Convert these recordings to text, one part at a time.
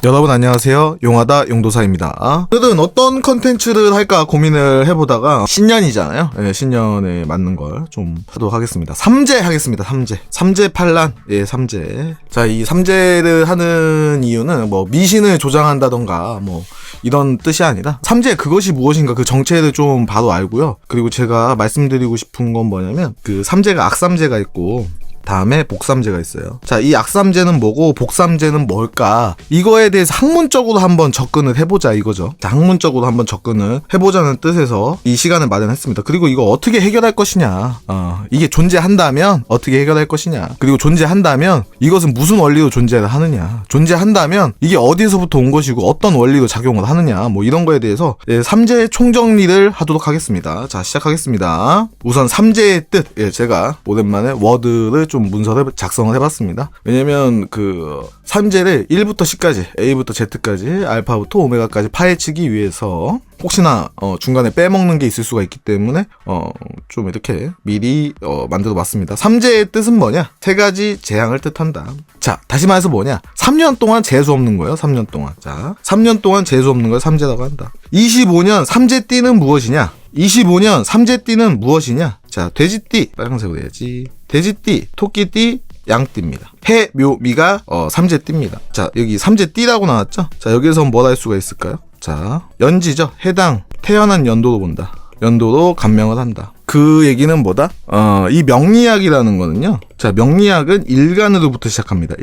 여러분 안녕하세요. 용하다 용도사입니다. 오늘은 어떤 컨텐츠를 할까 고민을 해보다가 신년이잖아요. 네, 신년에 맞는 걸 좀 하도록 하겠습니다. 삼재 하겠습니다. 삼재 판란. 예, 삼재. 자, 이 삼재를 하는 이유는 뭐 미신을 조장한다던가 뭐 이런 뜻이 아니라 삼재 그것이 무엇인가 그 정체를 좀 바로 알고요. 그리고 제가 말씀드리고 싶은 건 뭐냐면 그 삼재가 악삼재가 있고 다음에 복삼재가 있어요. 자, 이 악삼재는 뭐고 복삼재는 뭘까? 이거에 대해서 학문적으로 한번 접근을 해보자 이거죠. 자, 학문적으로 한번 접근을 해보자는 뜻에서 이 시간을 마련했습니다. 그리고 이거 어떻게 해결할 것이냐, 이게 존재한다면 어떻게 해결할 것이냐, 그리고 존재한다면 이것은 무슨 원리로 존재를 하느냐, 존재한다면 이게 어디서부터 온 것이고 어떤 원리로 작용을 하느냐, 뭐 이런 거에 대해서 삼재의 총정리를 하도록 하겠습니다. 자, 시작하겠습니다. 우선 삼재의 뜻, 제가 오랜만에 워드를 좀 문서를 작성을 해봤습니다. 왜냐면 그 삼재를 1부터 10까지 A부터 Z까지 알파부터 오메가까지 파헤치기 위해서 혹시나 중간에 빼먹는 게 있을 수가 있기 때문에 좀 이렇게 미리 만들어 봤습니다. 삼재의 뜻은 뭐냐? 세 가지 재앙을 뜻한다. 자, 다시 말해서 뭐냐? 3년 동안 재수 없는 거예요. 3년 동안. 자, 3년 동안 재수 없는 걸 삼재라고 한다. 25년 삼재띠는 무엇이냐? 25년 삼재띠는 무엇이냐? 자, 돼지띠 빨간색으로 해야지. 돼지띠, 토끼띠, 양띠입니다. 해, 묘, 미가 삼재띠입니다. 자, 여기 삼재띠라고 나왔죠? 자, 여기서 뭘 할 수가 있을까요? 자, 연지죠. 해당 태어난 연도로 본다. 연도로 감명을 한다. 그 얘기는 뭐다? 이 명리학이라는 거는요. 자, 명리학은 일간으로부터 시작합니다.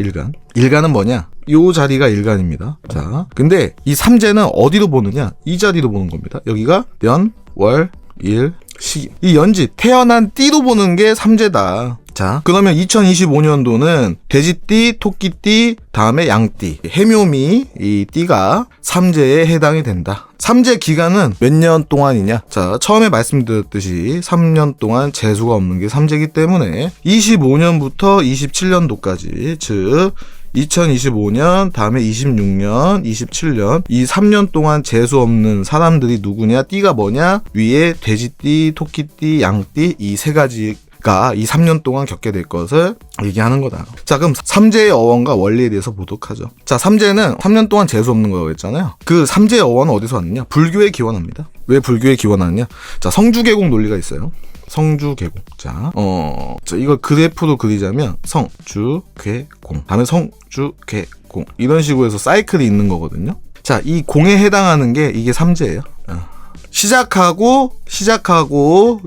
일간은 뭐냐? 요 자리가 일간입니다. 자, 근데 이 삼재는 어디로 보느냐? 이 자리로 보는 겁니다. 여기가 연, 월, 일, 시. 이 연지, 태어난 띠로 보는 게 삼재다. 자, 그러면 2025년도는 돼지띠, 토끼띠, 다음에 양띠, 해묘미 이 띠가 삼재에 해당이 된다. 삼재 기간은 몇 년 동안이냐? 자, 처음에 말씀드렸듯이 3년 동안 재수가 없는 게 삼재이기 때문에 25년부터 27년도까지, 즉 2025년, 다음에 26년, 27년 이 3년 동안 재수 없는 사람들이 누구냐? 띠가 뭐냐? 위에 돼지띠, 토끼띠, 양띠 이 세 가지가 이 3년 동안 겪게 될 것을 얘기하는 거다. 자, 그럼 삼재의 어원과 원리에 대해서 보도록 하죠. 자, 삼재는 3년 동안 재수 없는 거라고 했잖아요. 그 삼재의 어원은 어디서 왔느냐? 불교에 기원합니다. 왜 불교에 기원하느냐? 자, 성주계공 논리가 있어요. 성주계공. 자, 이걸 그래프로 그리자면 성주계공, 다음에 성주계공 이런 식으로 해서 사이클이 있는 거거든요. 자, 이 공에 해당하는 게 이게 삼재예요. 시작하고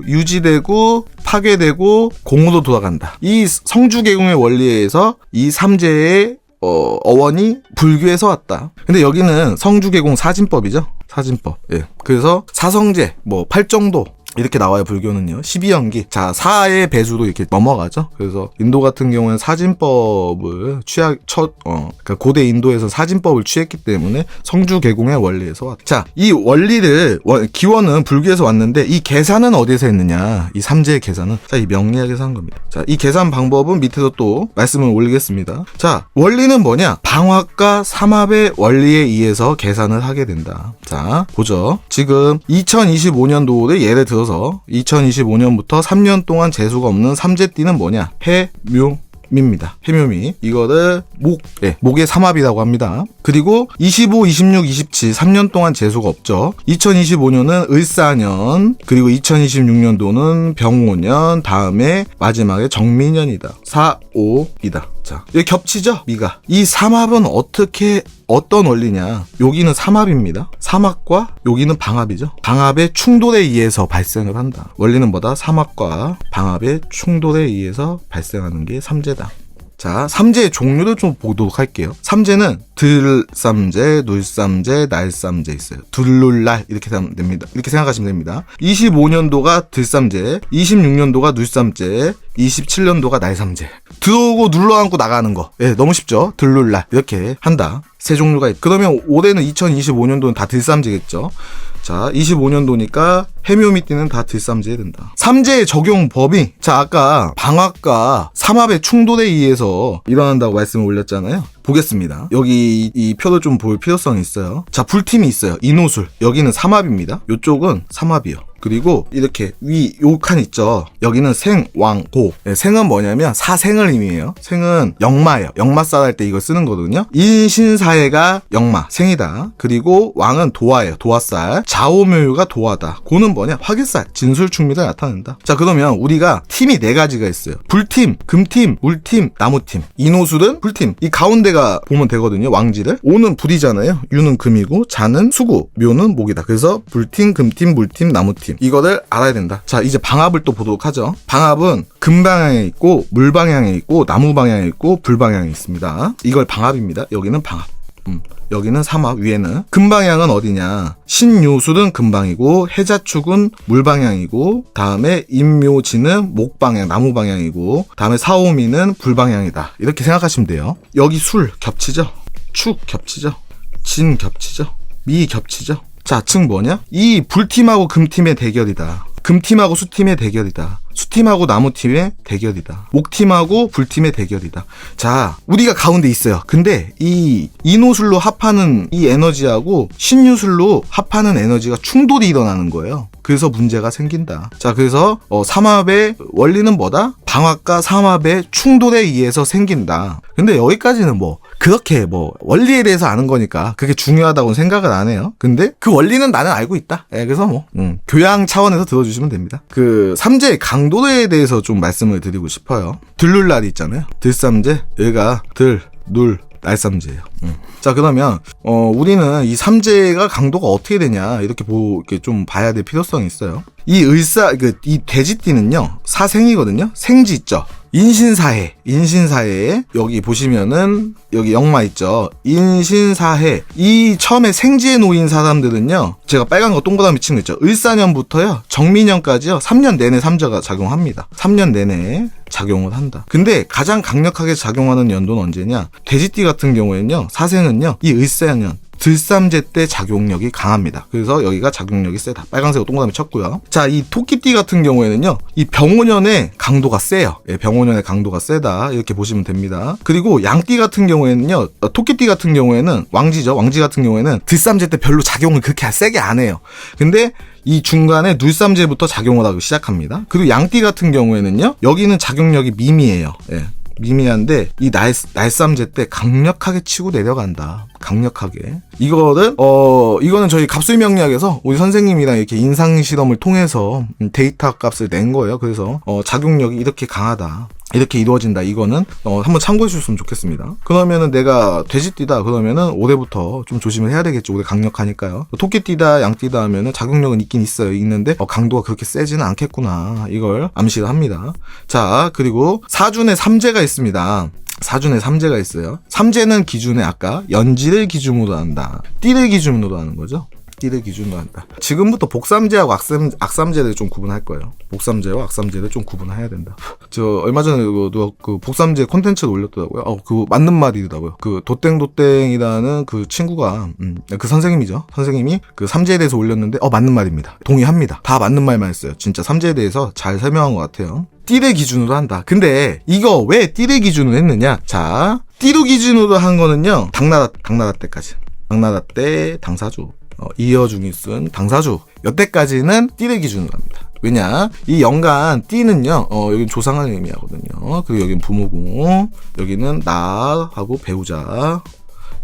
유지되고 파괴되고 공으로 돌아간다. 이 성주계공의 원리에 의해서 이 삼재의 어원이 불교에서 왔다. 근데 여기는 성주계공 사진법이죠. 사진법. 예. 그래서 사성제, 뭐 팔정도 이렇게 나와요. 불교는요. 12연기. 자, 4의 배수도 이렇게 넘어가죠. 그래서 인도 같은 경우는 사진법을 그러니까 고대 인도에서 사진법을 취했기 때문에 성주계공의 원리에서 왔다. 자, 이 원리를 기원은 불교에서 왔는데 이 계산은 어디서 했느냐? 이 삼재의 계산은 자, 이 명리학에서 한 겁니다. 자, 이 계산 방법은 밑에서 또 말씀을 올리겠습니다. 자, 원리는 뭐냐? 방화과 삼합의 원리에 의해서 계산을 하게 된다. 자, 보죠. 지금 2025년도를 예를 들어 2025년부터 3년 동안 재수가 없는 삼재띠는 뭐냐? 해묘미입니다. 해묘미. 이거를 목의 삼합이라고 합니다. 그리고 25, 26, 27 3년 동안 재수가 없죠. 2025년은 을사년, 그리고 2026년도는 병오년, 다음에 마지막에 정미년이다. 4, 5이다. 자, 여기 겹치죠? 미가. 이 삼합은 어떤 원리냐? 여기는 삼합입니다. 삼합과 여기는 방합이죠. 방합의 충돌에 의해서 발생을 한다. 원리는 뭐다? 삼합과 방합의 충돌에 의해서 발생하는 게 삼재다. 자, 삼재의 종류를 좀 보도록 할게요. 삼재는 들삼재, 눌삼재, 날삼재 있어요. 둘룰날 이렇게 생각하시면 됩니다. 25년도가 들삼재, 26년도가 눌삼재, 27년도가 날삼재. 들어오고 눌러앉고 나가는 거. 너무 쉽죠? 들룰날 이렇게 한다. 세 종류가 있다. 그러면 올해는 2025년도는 다 들삼재겠죠. 자, 25년도니까 해묘미띠는 다 들삼재에 된다. 삼재의 적용 범위. 자, 아까 방합과 삼합의 충돌에 의해서 일어난다고 말씀을 올렸잖아요. 보겠습니다. 여기 이 표를 좀 볼 필요성이 있어요. 자, 불팀이 있어요. 인호술. 여기는 삼합입니다. 요쪽은 삼합이요. 그리고 이렇게 위 요 칸 있죠. 여기는 생, 왕, 고. 네, 생은 뭐냐면 사생을 의미해요. 생은 역마예요. 역마살 할 때 이걸 쓰는 거거든요. 인신사해가 역마, 생이다. 그리고 왕은 도화예요. 도화살. 좌오묘유가 도화다. 고는 뭐냐? 화개살, 진술충미를 나타낸다. 자, 그러면 우리가 팀이 4가지가 있어요. 불팀, 금팀, 물팀, 나무팀. 인호술은 불팀. 이 가운데가 보면 되거든요. 왕지를. 오는 불이잖아요. 유는 금이고 자는 수구, 묘는 목이다. 그래서 불팀, 금팀, 물팀, 나무팀. 이거를 알아야 된다. 자, 이제 방합을 또 보도록 하죠. 방합은 금 방향에 있고 물 방향에 있고 나무 방향에 있고 불 방향에 있습니다. 이걸 방합입니다. 여기는 방합. 여기는 삼합. 위에는 금 방향은 어디냐? 신묘술은 금방이고 해자축은 물 방향이고 다음에 임묘지는 목 방향, 나무 방향이고 다음에 사오미는 불 방향이다. 이렇게 생각하시면 돼요. 여기 술 겹치죠? 축 겹치죠? 진 겹치죠? 미 겹치죠? 자, 즉 뭐냐? 이 불팀하고 금팀의 대결이다. 금팀하고 수팀의 대결이다. 수팀하고 나무팀의 대결이다. 목팀하고 불팀의 대결이다. 자, 우리가 가운데 있어요. 근데 이 인호술로 합하는 이 에너지하고 신유술로 합하는 에너지가 충돌이 일어나는 거예요. 그래서 문제가 생긴다. 자, 그래서 삼합의 원리는 뭐다? 방합과 삼합의 충돌에 의해서 생긴다. 근데 여기까지는 그렇게 원리에 대해서 아는 거니까 그게 중요하다고 생각을 안 해요. 근데 그 원리는 나는 알고 있다. 그래서 교양 차원에서 들어주시면 됩니다. 그 삼재의 강도에 대해서 좀 말씀을 드리고 싶어요. 들룰날이 있잖아요. 들삼재, 얘가 들, 눌, 날삼재예요. 자, 그러면 우리는 이 삼재가 강도가 어떻게 되냐 이렇게 좀 봐야 될 필요성이 있어요. 이 이 돼지띠는요 사생이거든요. 생지 있죠. 인신사해에 여기 보시면은 여기 역마 있죠. 인신사해. 이 처음에 생지에 놓인 사람들은요, 제가 빨간 거 동그라미 친 거 있죠. 을사년부터요 정민년까지요 3년 내내 삼재가 작용합니다. 3년 내내 작용을 한다. 근데 가장 강력하게 작용하는 연도는 언제냐? 돼지띠 같은 경우에는요, 사생은요 이 을사년 들삼재 때 작용력이 강합니다. 그래서 여기가 작용력이 세다. 빨간색으로 동그라미 쳤고요. 자, 이 토끼띠 같은 경우에는요, 이 병오년의 강도가 세요. 병오년의 강도가 세다. 이렇게 보시면 됩니다. 그리고 양띠 같은 경우에는요, 토끼띠 같은 경우에는 왕지죠. 왕지 같은 경우에는 들삼재 때 별로 작용을 그렇게 세게 안 해요. 근데 이 중간에 눌삼재부터 작용을 하기 시작합니다. 그리고 양띠 같은 경우에는요, 여기는 작용력이 미미해요. 미미한데 이 날삼재 때 강력하게 치고 내려간다. 강력하게. 이거는 저희 갑술명리학에서 우리 선생님이랑 이렇게 인상 실험을 통해서 데이터 값을 낸 거예요. 그래서 작용력이 이렇게 강하다. 이렇게 이루어진다. 이거는 한번 참고해 주셨으면 좋겠습니다. 그러면은 내가 돼지띠다 그러면은 올해부터 좀 조심을 해야 되겠죠. 올해 강력하니까요. 토끼띠다 양띠다 하면은 작용력은 있긴 있어요. 있는데 강도가 그렇게 세지는 않겠구나. 이걸 암시를 합니다. 자, 그리고 사준에 삼재가 있습니다. 사준에 삼재가 있어요. 삼재는 기준에 아까 연지를 기준으로 한다. 띠를 기준으로 하는 거죠. 띠를 기준으로 한다. 지금부터 복삼재하고 악삼재를 좀 구분할 거예요. 복삼재와 악삼재를 좀 구분해야 된다. 저 얼마 전에 누가 그 복삼재 콘텐츠를 올렸더라고요. 그 맞는 말이더라고요. 그 도땡도땡이라는 그 친구가 그 선생님이죠. 선생님이 그 삼재에 대해서 올렸는데 맞는 말입니다. 동의합니다. 다 맞는 말만 했어요. 진짜 삼재에 대해서 잘 설명한 것 같아요. 띠를 기준으로 한다. 근데 이거 왜 띠를 기준으로 했느냐? 자, 띠로 기준으로 한 거는요, 당나라 때까지. 당나라 때 당사주. 이어중이 쓴 당사주. 여태까지는 띠를 기준으로 합니다. 왜냐? 이 연간 띠는요, 여긴 조상을 의미하거든요. 그리고 여긴 부모공, 여기는 나하고 배우자,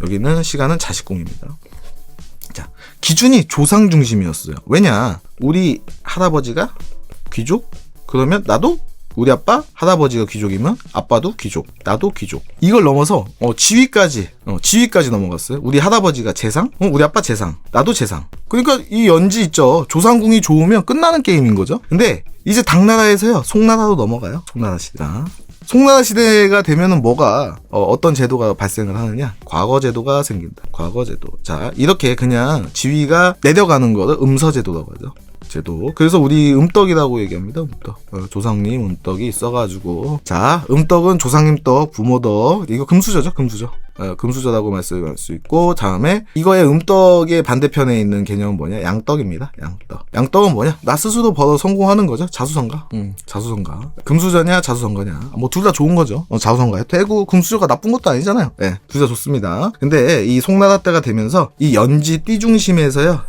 여기는 시간은 자식공입니다. 자, 기준이 조상 중심이었어요. 왜냐? 우리 할아버지가 귀족? 그러면 나도? 우리 아빠, 할아버지가 귀족이면 아빠도 귀족, 나도 귀족. 이걸 넘어서 지위까지 넘어갔어요. 우리 할아버지가 재상, 우리 아빠 재상, 나도 재상. 그러니까 이 연지 있죠. 조상궁이 좋으면 끝나는 게임인 거죠. 근데 이제 당나라에서요, 송나라로 넘어가요. 송나라 시대가. 송나라 시대가 되면은 어떤 제도가 발생을 하느냐? 과거 제도가 생긴다. 과거 제도. 자, 이렇게 그냥 지위가 내려가는 거를 음서제도라고 하죠. 제도. 그래서 우리 음떡이라고 얘기합니다. 음떡. 조상님 음떡이 있어가지고. 자, 음떡은 조상님 떡, 부모 떡. 이거 금수저죠, 금수저. 금수저라고 말씀할 수 있고, 다음에 이거의 음떡의 반대편에 있는 개념은 뭐냐? 양떡입니다. 양떡은 뭐냐? 나 스스로 벌어 성공하는 거죠. 자수성가. 자수성가. 금수저냐 자수성가냐, 뭐 둘 다 좋은 거죠. 자수성가에 되고 금수저가 나쁜 것도 아니잖아요. 네, 둘 다 좋습니다. 근데 이 송나라 때가 되면서 이 연지 띠 중심에서요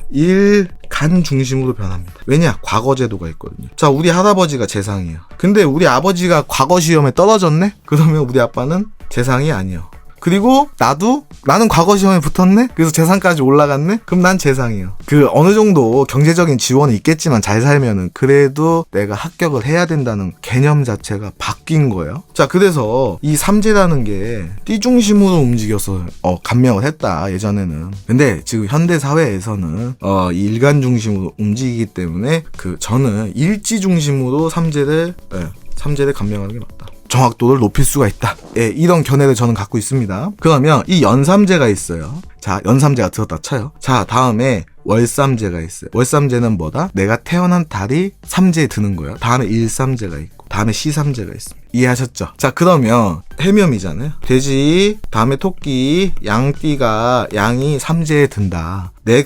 간 중심으로 변합니다. 왜냐? 과거 제도가 있거든요. 자, 우리 할아버지가 재상이에요. 근데 우리 아버지가 과거 시험에 떨어졌네? 그러면 우리 아빠는 재상이 아니에요. 그리고 나는 과거 시험에 붙었네? 그래서 재상까지 올라갔네? 그럼 난 재상이에요. 어느 정도 경제적인 지원이 있겠지만 잘 살면은 그래도 내가 합격을 해야 된다는 개념 자체가 바뀐 거예요. 자, 그래서 이 삼재라는 게 띠 중심으로 움직여서 감명을 했다, 예전에는. 근데 지금 현대 사회에서는 이 일간 중심으로 움직이기 때문에 저는 일지 중심으로 삼재를 감명하는 게 맞다. 정확도를 높일 수가 있다. 예, 이런 견해를 저는 갖고 있습니다. 그러면 이 연삼재가 있어요. 자, 연삼재가 들었다 쳐요. 자, 다음에 월삼재가 있어요. 월삼재는 뭐다? 내가 태어난 달이 삼재에 드는 거예요. 다음에 일삼재가 있고, 다음에 시삼재가 있습니다. 이해하셨죠? 자, 그러면 해묘미잖아요. 돼지, 다음에 토끼, 양이 삼재에 든다. 내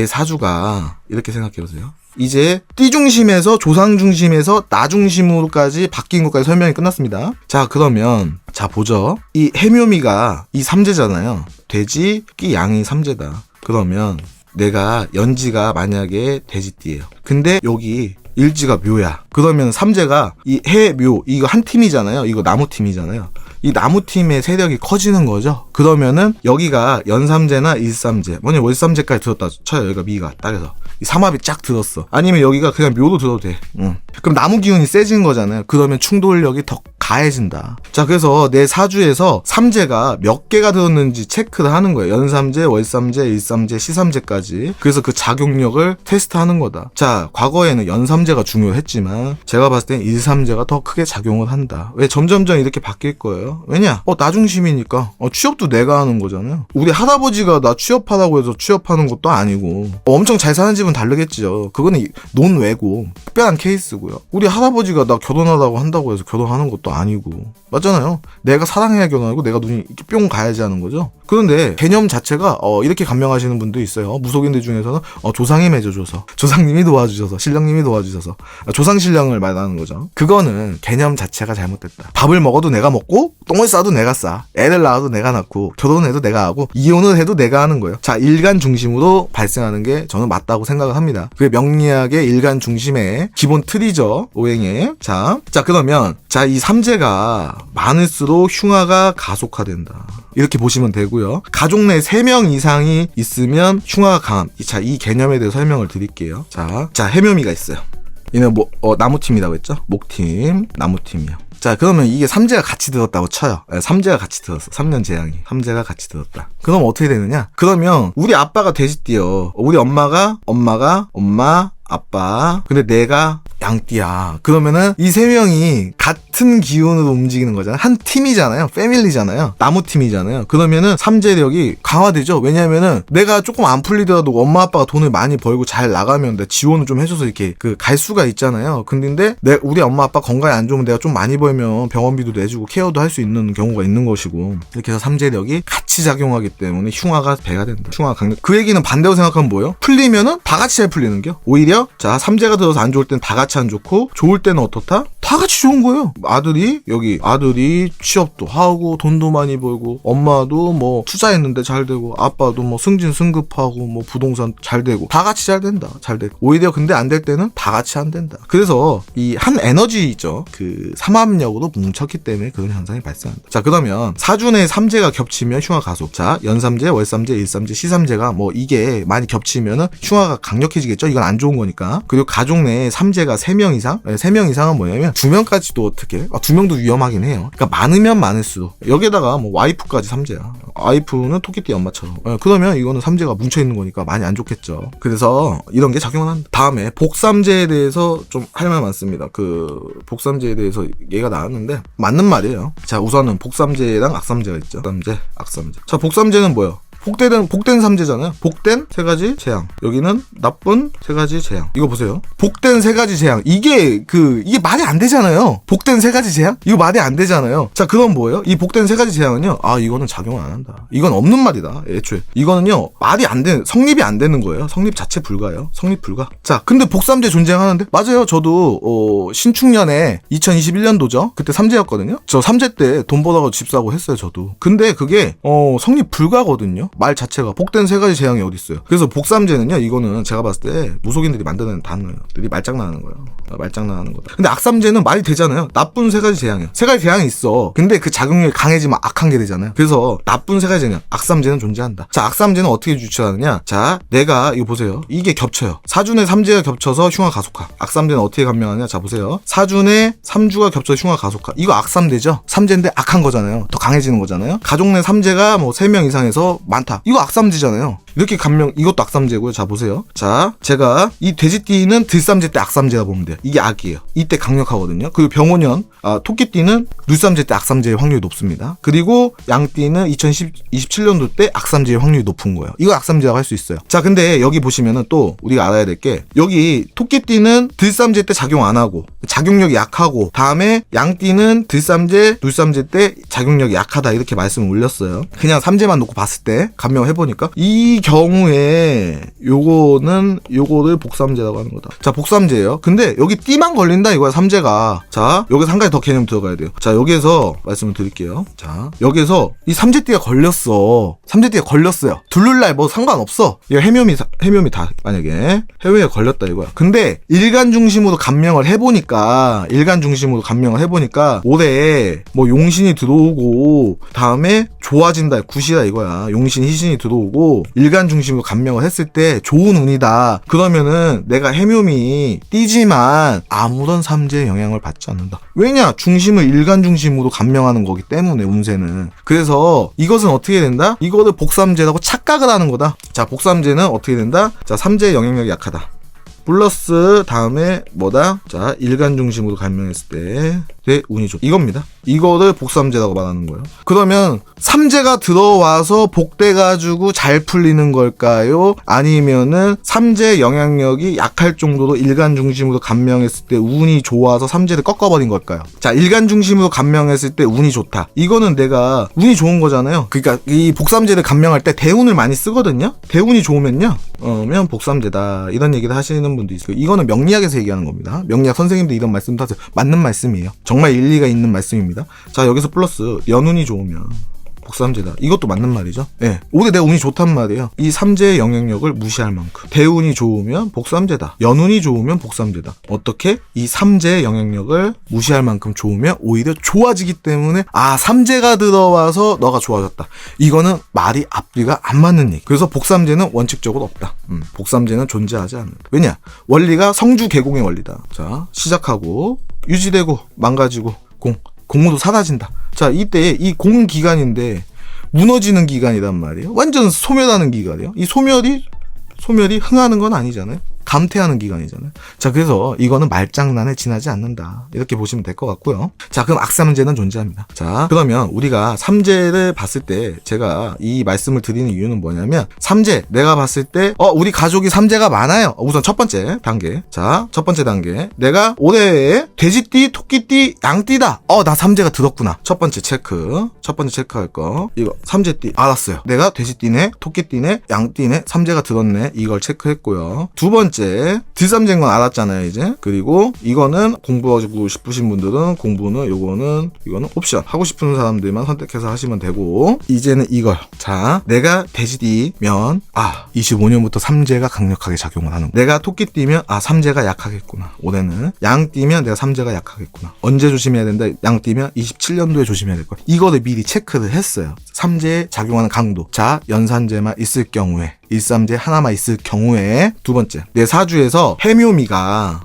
사주가 이렇게 생각해보세요. 이제 띠 중심에서 조상 중심에서 나 중심으로까지 바뀐 것까지 설명이 끝났습니다. 자, 그러면 보죠. 이 해묘미가 이 삼재잖아요. 돼지, 토끼, 양이 삼재다. 그러면 내가 연지가 만약에 돼지띠예요. 근데 여기 일지가 묘야. 그러면 삼재가 이 해, 묘, 이거 한 팀이잖아요. 이거 나무팀이잖아요. 이 나무팀의 세력이 커지는 거죠. 그러면은 여기가 연삼재나 일삼재, 뭐냐 월삼재까지 들었다 쳐요. 여기가 미가 딱해서 이 삼합이 쫙 들었어. 아니면 여기가 그냥 묘도 들어도 돼. 그럼 나무 기운이 세진 거잖아요. 그러면 충돌력이 더 가해진다. 자, 그래서 내 사주에서 삼재가 몇 개가 들었는지 체크를 하는 거예요. 연삼재, 월삼재, 일삼재, 시삼재까지. 그래서 그 작용력을 테스트하는 거다. 자, 과거에는 연삼재가 중요했지만 제가 봤을 땐 일삼재가 더 크게 작용을 한다. 왜? 점점점 이렇게 바뀔 거예요. 왜냐? 나 중심이니까. 취업도 내가 하는 거잖아요. 우리 할아버지가 나 취업하라고 해서 취업하는 것도 아니고, 엄청 잘 사는 집은 다르겠죠. 그거는 논외고 특별한 케이스고요. 우리 할아버지가 나 결혼하라고 한다고 해서 결혼하는 것도 아니고, 맞잖아요. 내가 사랑해야 결혼하고 내가 눈이 이렇게 뿅 가야지 하는 거죠. 그런데 개념 자체가 이렇게 감명하시는 분도 있어요. 무속인들 중에서는 조상이 맺어줘서, 조상님이 도와주셔서, 신령님이 도와주셔서, 조상신령을 말하는 거죠. 그거는 개념 자체가 잘못됐다. 밥을 먹어도 내가 먹고, 똥을 싸도 내가 싸, 애를 낳아도 내가 낳고, 결혼해도 내가 하고, 이혼을 해도 내가 하는 거예요. 자, 일간 중심으로 발생하는 게 저는 맞다고 생각을 합니다. 그게 명리학의 일간 중심의 기본 틀이죠. 오행의. 자, 그러면 이 삼재가 많을수록 흉화가 가속화된다. 이렇게 보시면 되고요. 가족 내 3명 이상이 있으면 흉화가 강함. 자, 이 개념에 대해서 설명을 드릴게요. 자, 해묘미가 있어요. 얘는 나무팀이라고 했죠? 목팀, 나무팀이요. 자, 그러면 이게 삼재가 같이 들었다고 쳐요. 삼재가 같이 들었어. 3년 재앙이. 삼재가 같이 들었다. 그럼 어떻게 되느냐? 그러면 우리 아빠가 돼지띠요. 우리 엄마, 아빠. 근데 내가 양띠야. 그러면은 이 3명이 같은 기운으로 움직이는 거잖아요. 한 팀이잖아요. 패밀리잖아요. 나무팀이잖아요. 그러면은 삼재력이 강화되죠. 왜냐면은 내가 조금 안 풀리더라도 엄마 아빠가 돈을 많이 벌고 잘 나가면 내 지원을 좀 해줘서 이렇게 갈 수가 있잖아요. 근데 우리 엄마 아빠 건강이 안 좋으면 내가 좀 많이 벌면 병원비도 내주고 케어도 할 수 있는 경우가 있는 것이고, 이렇게 해서 삼재력이 같이 작용하기 때문에 흉화가 배가 된다. 흉화가 강력. 그 얘기는 반대로 생각하면 뭐예요? 풀리면은 다 같이 잘 풀리는 겨. 오히려 삼재가 들어서 안 좋을 땐 다 같이 안 좋고, 좋을 때는 어떻다? 다 같이 좋은 거예요. 아들이 취업도 하고 돈도 많이 벌고, 엄마도 투자했는데 잘 되고, 아빠도 승진 승급하고 부동산 잘 되고, 다 같이 잘 된다. 잘 되고. 오히려 근데 안 될 때는 다 같이 안 된다. 그래서 이 한 에너지 있죠. 삼합력으로 뭉쳤기 때문에 그런 현상이 발생한다. 자, 그러면 사주 내 삼재가 겹치면 흉화 가속. 자, 연삼재, 월삼재, 일삼재, 시삼재가 이게 많이 겹치면은 흉화가 강력해지겠죠. 이건 안 좋은 거니까. 그리고 가족 내에 삼재가 3명 이상? 3명 이상은 뭐냐면 2명까지도 어떻게? 2명도 위험하긴 해요. 그러니까 많으면 많을수록. 여기에다가 와이프까지 삼재야. 와이프는 토끼띠 엄마처럼. 그러면 이거는 삼재가 뭉쳐있는 거니까 많이 안 좋겠죠. 그래서 이런 게 작용을 한다. 다음에 복삼재에 대해서 좀 할 말 많습니다. 복삼재에 대해서 얘가 나왔는데 맞는 말이에요. 자, 우선은 복삼재랑 악삼재가 있죠. 복삼재, 악삼재. 자, 복삼재는 뭐예요? 복된 삼재잖아요. 복된 세 가지 재앙. 여기는 나쁜 세 가지 재앙. 이거 보세요. 복된 세 가지 재앙. 이게 말이 안 되잖아요. 복된 세 가지 재앙? 이거 말이 안 되잖아요. 자, 그럼 뭐예요? 이 복된 세 가지 재앙은요. 아, 이거는 작용을 안 한다. 이건 없는 말이다. 애초에. 이거는요. 말이 안 되는, 성립이 안 되는 거예요. 성립 자체 불가예요. 성립 불가. 자, 근데 복삼재 존재하는데? 맞아요. 저도 신축년에 2021년도죠. 그때 삼재였거든요. 저 삼재 때 돈 벌어서 집 사고 했어요. 저도. 근데 그게 성립 불가거든요. 말 자체가 복된 세 가지 재앙이 어디 있어요. 그래서 복삼재는요. 이거는 제가 봤을 때 무속인들이 만드는 단어예요.들이 말장난하는 거예요. 말장난하는 거다. 근데 악삼재는 말이 되잖아요. 나쁜 세 가지 재앙이에요. 세 가지 재앙이 있어. 근데 그 작용력이 강해지면 악한 게 되잖아요. 그래서 나쁜 세 가지 재앙, 악삼재는 존재한다. 자, 악삼재는 어떻게 유추하느냐? 자, 내가 이거 보세요. 이게 겹쳐요. 사준의 삼재가 겹쳐서 흉화 가속화. 악삼재는 어떻게 감명하냐? 자, 보세요. 사준의 삼주가 겹쳐서 흉화 가속화. 이거 악삼재죠? 삼재인데 악한 거잖아요. 더 강해지는 거잖아요. 가족 내 삼재가 뭐 3명 이상에서 많다. 이거 악삼재잖아요. 이렇게 감명, 이것도 악삼재고요. 자, 보세요. 자, 제가 이 돼지띠는 들삼재 때 악삼재가 보면 돼요. 이게 악이에요. 이때 강력하거든요. 그리고 병오년, 토끼띠는 룰삼재 때 악삼재의 확률이 높습니다. 그리고 양띠는 2027년도 때 악삼재의 확률이 높은 거예요. 이거 악삼재라고 할 수 있어요. 자, 근데 여기 보시면은 또 우리가 알아야 될 게, 여기 토끼띠는 들삼재 때 작용 안 하고 작용력이 약하고, 다음에 양띠는 들삼재, 룰삼재 때 작용력이 약하다, 이렇게 말씀을 올렸어요. 그냥 삼재만 놓고 봤을 때 감명을 해보니까 이 경우에 요거를 복삼재라고 하는 거다. 자, 복삼재예요. 근데 여기 띠만 걸린다 이거야, 삼재가. 자, 여기서 한 가지 더 개념 들어가야 돼요. 자, 여기에서 말씀을 드릴게요. 자, 여기에서 이 삼재띠가 걸렸어. 삼재띠가 걸렸어요. 둘룰날 뭐 상관없어. 이거 해묘미 다, 만약에 해외에 걸렸다 이거야. 근데 일간 중심으로 감명을 해보니까 올해 뭐 용신이 들어오고, 다음에 좋아진다, 굿이다 이거야. 용신, 희신이 들어오고 일간 중심으로 감명을 했을 때 좋은 운이다. 그러면은 내가 해묘미 띠지만 아무런 삼재의 영향을 받지 않는다. 왜냐? 중심을 일간 중심으로 감명하는 거기 때문에, 운세는. 그래서 이것은 어떻게 된다? 이거를 복삼재라고 착각을 하는 거다. 자, 복삼재는 어떻게 된다? 자, 삼재의 영향력이 약하다. 플러스 다음에 뭐다? 자, 일간 중심으로 감명했을 때 내 운이 좋다. 이겁니다. 이거를 복삼재라고 말하는 거예요. 그러면 삼재가 들어와서 복돼가지고 잘 풀리는 걸까요? 아니면은 삼재 영향력이 약할 정도로 일간 중심으로 감명했을 때 운이 좋아서 삼재를 꺾어버린 걸까요? 자, 일간 중심으로 감명했을 때 운이 좋다. 이거는 내가 운이 좋은 거잖아요. 그러니까 이 복삼재를 감명할 때 대운을 많이 쓰거든요. 대운이 좋으면요, 면 복삼재다, 이런 얘기를 하시는 분도 있어요. 이거는 명리학에서 얘기하는 겁니다. 명리학 선생님들 이런 말씀도 하세요. 맞는 말씀이에요. 정말 일리가 있는 말씀입니다. 자, 여기서 플러스 연운이 좋으면 복삼재다. 이것도 맞는 말이죠. 예. 올해 내 운이 좋단 말이에요. 이 삼재의 영향력을 무시할 만큼. 대운이 좋으면 복삼재다. 연운이 좋으면 복삼재다. 어떻게? 이 삼재의 영향력을 무시할 만큼 좋으면 오히려 좋아지기 때문에, 아, 삼재가 들어와서 너가 좋아졌다. 이거는 말이 앞뒤가 안 맞는 얘기. 그래서 복삼재는 원칙적으로 없다. 복삼재는 존재하지 않는다. 왜냐? 원리가 성주 개공의 원리다. 자, 시작하고 유지되고 망가지고 공무도 사라진다. 자, 이때 이 공 기간인데 무너지는 기간이란 말이에요. 완전 소멸하는 기간이에요. 이 소멸이 흥하는 건 아니잖아요. 감퇴하는 기간이잖아요. 자, 그래서 이거는 말장난에 지나지 않는다, 이렇게 보시면 될 것 같고요. 자, 그럼 악삼재는 존재합니다. 자, 그러면 우리가 삼재를 봤을 때 제가 이 말씀을 드리는 이유는 뭐냐면, 삼재 내가 봤을 때 우리 가족이 삼재가 많아요. 우선 첫 번째 단계. 자, 첫 번째 단계, 내가 올해에 돼지띠, 토끼띠, 양띠다. 나 삼재가 들었구나. 첫 번째 체크할 거, 이거 삼재띠 알았어요. 내가 돼지띠네, 토끼띠네, 양띠네, 삼재가 들었네. 이걸 체크했고요. 두 번째, 들삼재인 건 알았잖아요, 이제. 그리고 이거는 공부하고 싶으신 분들은 이거는 옵션. 하고 싶은 사람들만 선택해서 하시면 되고, 이제는 이걸. 자, 내가 돼지띠면 25년부터 삼재가 강력하게 작용을 하는 거야. 내가 토끼띠면 삼재가 약하겠구나. 올해는 양띠면 내가 삼재가 약하겠구나. 언제 조심해야 된다? 양띠면 27년도에 조심해야 될 거야. 이거를 미리 체크를 했어요. 삼재에 작용하는 강도. 자, 연산재만 있을 경우에, 일삼재 하나만 있을 경우에. 두 번째, 내 사주에서 해묘미가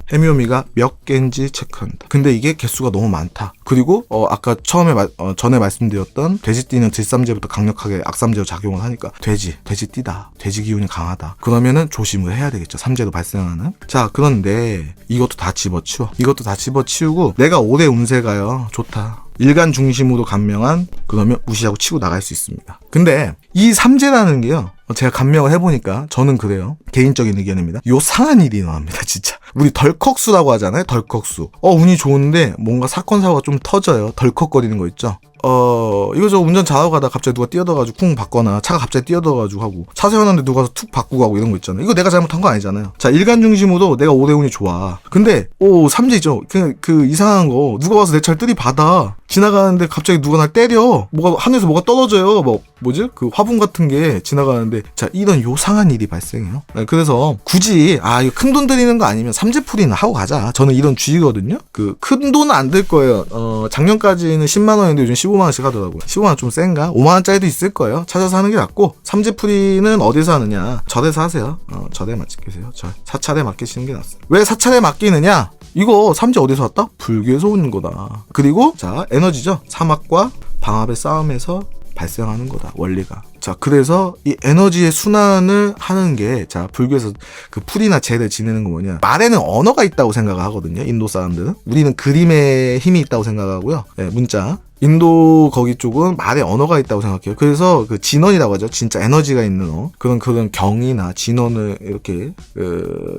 몇 개인지 체크한다. 근데 이게 개수가 너무 많다. 그리고 아까 전에 말씀드렸던 돼지띠는 들삼재부터 강력하게 악삼재로 작용을 하니까 돼지띠다. 돼지 기운이 강하다. 그러면은 조심을 해야 되겠죠. 삼재도 발생하는. 자, 그런데 이것도 다 집어치우고 내가 올해 운세가요 좋다, 일간 중심으로 감명한, 그러면 무시하고 치고 나갈 수 있습니다. 근데 이 삼재라는 게요. 제가 감명을 해보니까 저는 그래요. 개인적인 의견입니다. 요상한 일이 일어납니다, 진짜. 우리 덜컥수라고 하잖아요, 덜컥수. 운이 좋은데 뭔가 사건 사고가 좀 터져요. 덜컥거리는 거 있죠. 이거 저 운전 잘하고 가다가 갑자기 누가 뛰어들어가지고 쿵 받거나 차가 갑자기 뛰어들어가지고 하고 차 세워놨는데 누가 툭 바꾸고 하고 이런 거 있잖아요. 이거 내가 잘못한 거 아니잖아요. 자, 일간 중심으로 내가 오대운이 좋아. 근데 삼재죠. 그 이상한 거 누가 와서 내 차를 들이받아. 지나가는데 갑자기 누가 날 때려. 하늘에서 뭐가 떨어져요. 그 화분 같은 게 지나가는데, 자, 이런 요상한 일이 발생해요. 네, 그래서 굳이 이거 큰 돈 들이는 거 아니면 삼재풀이는 하고 가자. 저는 이런 주의거든요. 큰 돈은 안 들 거예요. 작년까지는 10만 원인데 요즘 15만 원씩 하더라고요. 15만 원 좀 센가? 5만 원짜리도 있을 거예요. 찾아서 하는 게 낫고, 삼재풀이는 어디서 하느냐? 절에서 하세요. 절에 맡기세요. 사찰에 맡기시는 게 낫어요. 왜 사찰에 맡기느냐? 이거 삼재 어디서 왔다? 불교에서 온 거다. 그리고 자, 에너지죠. 사막과 방압의 싸움에서 발생하는 거다, 원리가. 자, 그래서 이 에너지의 순환을 하는 게, 자, 불교에서 그 풀이나 재를 지내는 거 뭐냐. 말에는 언어가 있다고 생각을 하거든요, 인도 사람들은. 우리는 그림에 힘이 있다고 생각하고요. 네, 문자. 인도 거기 쪽은 말에 언어가 있다고 생각해요. 그래서 그 진원이라고 하죠. 진짜 에너지가 있는 그런 경이나 진원을 이렇게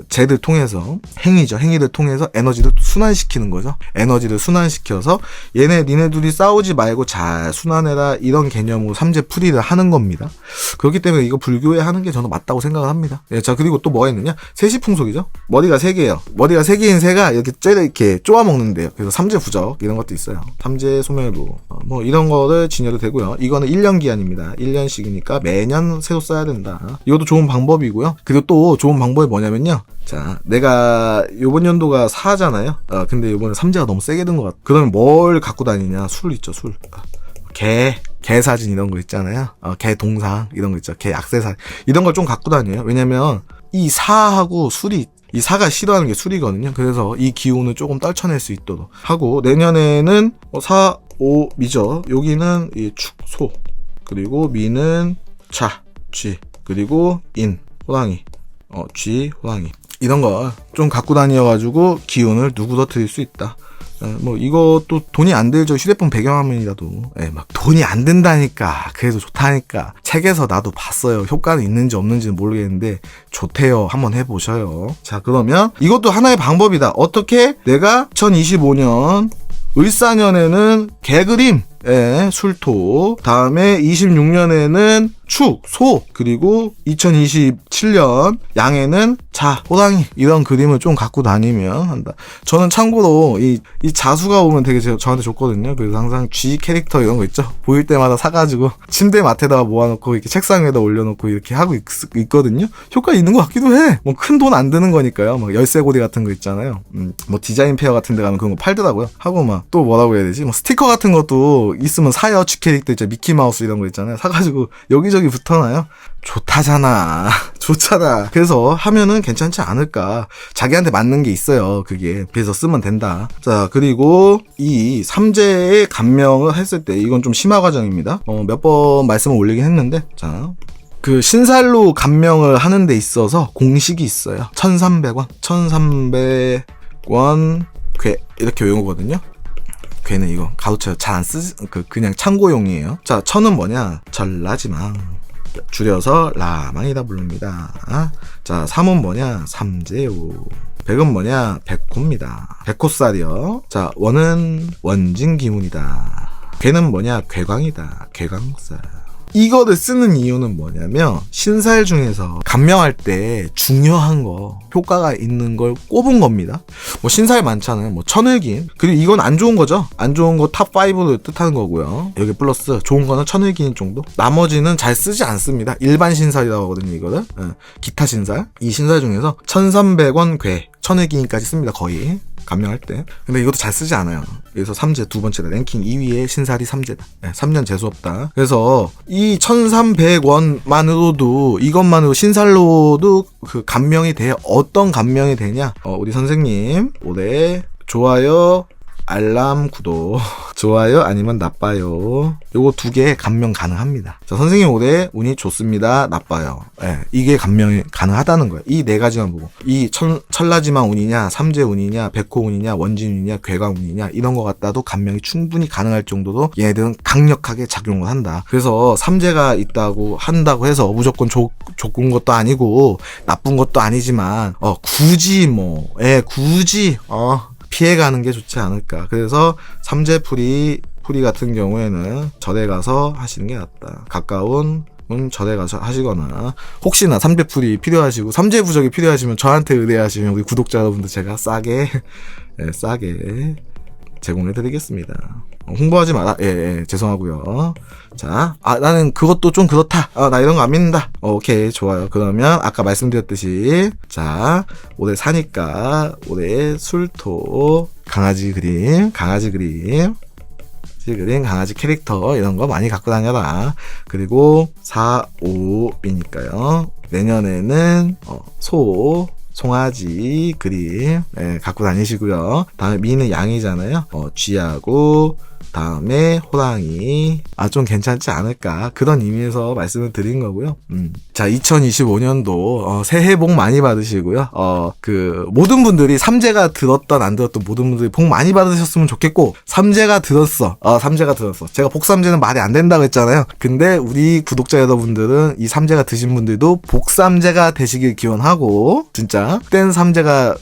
재를 통해서 행위를 통해서 에너지를 순환시키는 거죠. 에너지를 순환시켜서 니네 둘이 싸우지 말고 잘 순환해라, 이런 개념으로 삼재풀이를 하는 겁니다. 그렇기 때문에 이거 불교에 하는 게 저는 맞다고 생각을 합니다. 예, 자, 그리고 또 뭐가 있느냐? 세시풍속이죠. 머리가 3개예요. 머리가 3개인 새가 이렇게 쪼아먹는데요. 그래서 삼재부적 이런 것도 있어요. 삼재 소멸로 이런 거를 지녀도 되고요. 이거는 1년 기한입니다. 1년씩이니까 매년 새로 써야 된다. 이것도 좋은 방법이고요. 그리고 또 좋은 방법이 뭐냐면요. 자, 내가 요번 연도가 4잖아요. 근데 요번에 삼재가 너무 세게 든 것 같아. 그러면 뭘 갖고 다니냐? 술 있죠, 술. 개 사진 이런 거 있잖아요. 개 동상 이런 거 있죠. 개 액세서리 이런 걸 좀 갖고 다녀요. 왜냐면 이 사하고 술이, 이 사가 싫어하는 게 술이거든요. 그래서 이 기운을 조금 떨쳐낼 수 있도록 하고, 내년에는 사, 오, 미죠. 여기는 이 축, 소, 그리고 미는 자, 쥐, 그리고 인, 호랑이, 쥐, 호랑이 이런 거 좀 갖고 다녀가지고 기운을 누구도 드릴 수 있다. 이것도 돈이 안 들죠. 휴대폰 배경화면이라도. 돈이 안 든다니까. 그래도 좋다니까. 책에서 나도 봤어요. 효과는 있는지 없는지는 모르겠는데 좋대요. 한번 해보셔요. 자, 그러면 이것도 하나의 방법이다. 어떻게? 내가 2025년 을사년에는 개그림, 술토, 다음에 26년에는 축, 소, 그리고 2027년 양에는 자, 호랑이, 이런 그림을 좀 갖고 다니면 한다. 저는 참고로 이 자수가 오면 되게 저한테 좋거든요. 그래서 항상 G 캐릭터 이런 거 있죠. 보일 때마다 사가지고 침대 맡에다가 모아놓고 이렇게 책상 위에다 올려놓고 이렇게 하고 있거든요. 효과 있는 것 같기도 해. 큰 돈 안 드는 거니까요. 열쇠고리 같은 거 있잖아요. 디자인 페어 같은 데 가면 그런 거 팔더라고요. 하고 또 뭐라고 해야 되지? 스티커 같은 것도 있으면 사요. G 캐릭터 있죠. 미키마우스 이런 거 있잖아요. 사가지고 여기저기 붙어놔요. 좋다잖아. 좋잖아. 그래서 하면은 괜찮지 않을까. 자기한테 맞는 게 있어요. 그게. 그래서 쓰면 된다. 자, 그리고 이 삼재의 감명을 했을 때, 이건 좀 심화 과정입니다. 몇 번 말씀을 올리긴 했는데, 자, 그 신살로 감명을 하는 데 있어서 공식이 있어요. 1,300원. 1,300원 괴, 이렇게 외우거든요. 괴는 이거 가로쳐 잘 안 쓰지, 그냥 참고용이에요. 자, 천은 뭐냐? 전라지망. 줄여서 라망이다 부릅니다. 자, 삼은 뭐냐? 삼재요. 백은 뭐냐? 백호입니다. 백호살이요. 자, 원은 원진기문이다. 괴는 뭐냐? 괴광이다. 괴광살. 이거를 쓰는 이유는 뭐냐면, 신살 중에서 감명할 때 중요한 거, 효과가 있는 걸 꼽은 겁니다. 신살 많잖아요. 천을긴. 그리고 이건 안 좋은 거죠. 안 좋은 거 탑5를 뜻하는 거고요. 여기 플러스 좋은 거는 천을긴 정도. 나머지는 잘 쓰지 않습니다. 일반 신살이라고 하거든요, 이거를. 기타 신살. 이 신살 중에서 1,300원 괴, 천을긴까지 씁니다, 거의. 감명할 때. 근데 이것도 잘 쓰지 않아요. 그래서 삼재 두 번째다. 랭킹 2위에 신살이 삼재다. 3년 재수없다. 그래서 이 1,300원만으로도, 이것만으로 신살로도 그 감명이 돼요. 어떤 감명이 되냐? 우리 선생님 올해 좋아요, 알람, 구독, 좋아요 아니면 나빠요. 요거 2개 감명 가능합니다. 자, 선생님 올해 운이 좋습니다. 나빠요. 예, 이게 감명이 가능하다는 거예요. 이 4가지만 보고. 이 천라지망 운이냐, 삼재 운이냐, 백호 운이냐, 원진 운이냐, 괴강 운이냐 이런 거 갖다도 감명이 충분히 가능할 정도로 얘네들은 강력하게 작용을 한다. 그래서 삼재가 있다고 한다고 해서 무조건 좋은 것도 아니고 나쁜 것도 아니지만 굳이 피해가는 게 좋지 않을까. 그래서 삼재풀이 같은 경우에는 절에 가서 하시는 게 낫다. 가까운 절에 가서 하시거나, 혹시나 삼재풀이 필요하시고 삼재부적이 필요하시면 저한테 의뢰하시면 우리 구독자 여러분들 제가 싸게 제공해 드리겠습니다. 홍보하지 마라. 죄송하고요. 자, 나는 그것도 좀 그렇다. 나 이런 거 안 믿는다. 오케이, 좋아요. 그러면 아까 말씀드렸듯이, 자, 올해 사니까 올해 술토 강아지 그림, 강아지 캐릭터 이런 거 많이 갖고 다녀라. 그리고 4, 5이니까요. 내년에는 송아지 그림 갖고 다니시고요. 다음에 미는 양이잖아요. 쥐하고 다음에 호랑이 좀 괜찮지 않을까 그런 의미에서 말씀을 드린 거고요. 자, 2025년도 새해 복 많이 받으시고요. 그 모든 분들이 삼재가 들었던 안 들었던 모든 분들이 복 많이 받으셨으면 좋겠고, 삼재가 들었어. 제가 복삼재는 말이 안 된다고 했잖아요. 근데 우리 구독자 여러분들은 이 삼재가 드신 분들도 복삼재가 되시길 기원하고, 진짜 땐 삼재가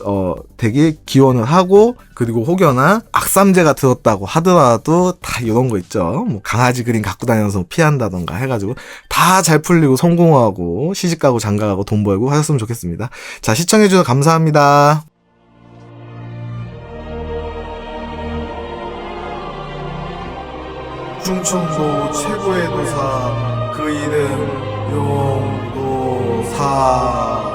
되길 기원을 하고, 그리고 혹여나 악삼재가 들었다고 하더라도 다 이런 거 있죠. 뭐 강아지 그림 갖고 다녀서 피한다던가 해가지고 다 잘 풀리고 성공하고 시집가고 장가가고 돈 벌고 하셨으면 좋겠습니다. 자, 시청해주셔서 감사합니다. 충청도 최고의 도사, 그 이름 용도사.